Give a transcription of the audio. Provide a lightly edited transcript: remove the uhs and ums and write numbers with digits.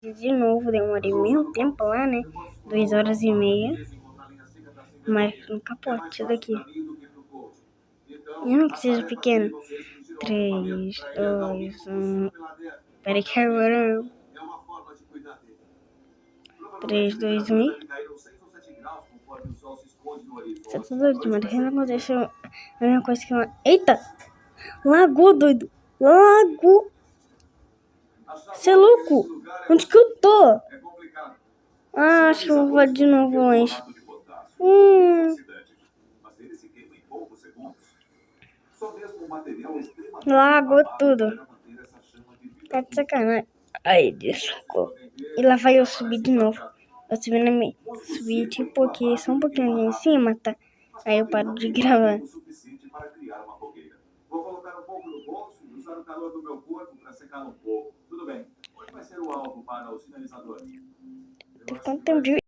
De novo, demorei mesmo tempo lá, né? 2 horas e meia. Mas no capote daqui. Não que seja pequeno. 3, 2, 1. Peraí que agora. 3, 2, 1. Você tá doido, mano? Que não aconteceu a mesma coisa que uma. Eita! Lagou, doido! Lago! Você é louco? Onde que eu tô? Ah, acho que eu vou voar de novo longe. Lagou tudo. Tá de sacanagem. Ai, desculpa. E lá vai eu subir de novo. Eu subi tipo aqui, só um pouquinho aqui em cima, tá? Aí eu paro de gravar. Vou colocar um pouco no bolso e usar o calor do meu corpo para secar um pouco. Tudo bem. Onde vai ser o alvo para o sinalizador? Quanto tempo de